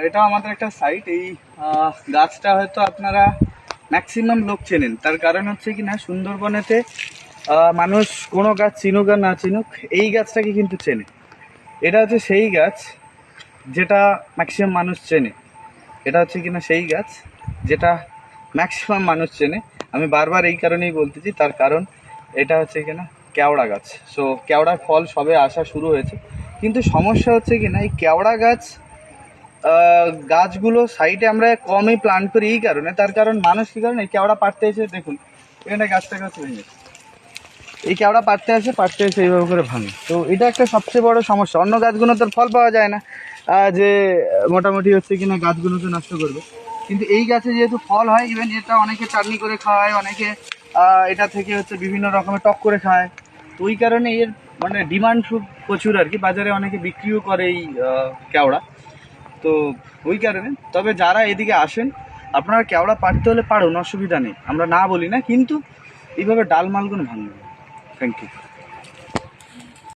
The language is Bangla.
এটা আমাদের একটা সাইট। এই গাছটা হয়তো আপনারা ম্যাক্সিমাম লোক চেনেন, তার কারণ হচ্ছে কি না, সুন্দরবনেতে মানুষ কোনো গাছ চিনুক আর না চিনুক এই গাছটাকে কিন্তু চেনে। এটা হচ্ছে সেই গাছ যেটা ম্যাক্সিমাম মানুষ চেনে। এটা হচ্ছে কিনা সেই গাছ যেটা ম্যাক্সিমাম মানুষ চেনে। আমি বারবার এই কারণেই বলতেছি, তার কারণ এটা হচ্ছে কিনা কেওড়া গাছ। সো কেওড়ার ফল সবে আসা শুরু হয়েছে, কিন্তু সমস্যা হচ্ছে কিনা এই কেওড়া গাছগুলো সাইডে আমরা কমই প্লান্ট করি এই কারণে, তার কারণ মানুষ কী কারণে কেওড়া পাড়তে এসে, দেখুন এখানে গাছটাকে হচ্ছে ভেঙে, এই কেওড়া পাড়তে এসে এইভাবে করে ভাঙে। তো এটা একটা সবচেয়ে বড় সমস্যা। অন্য গাছগুলো তোর ফল পাওয়া যায় না, যে মোটামুটি হচ্ছে কিনা গাছগুলোকে নষ্ট করবে, কিন্তু এই গাছে যেহেতু ফল হয়, ইভেন এটা অনেকে চাটনি করে খায়, অনেকে এটা থেকে হচ্ছে বিভিন্ন রকমের টক করে খায়। তো ওই কারণে এর মানে ডিমান্ড খুব প্রচুর আর কি, বাজারে অনেকে বিক্রিও করে এই কেওড়া। তো ওই কারণে, তবে যারা এদিকে আসেন আপনারা কেওড়া পাড়তে হলে পারুন, অসুবিধা নেই, আমরা না বলি না, কিন্তু এইভাবে ডালমালগুলো ভাঙবেন। Thank you.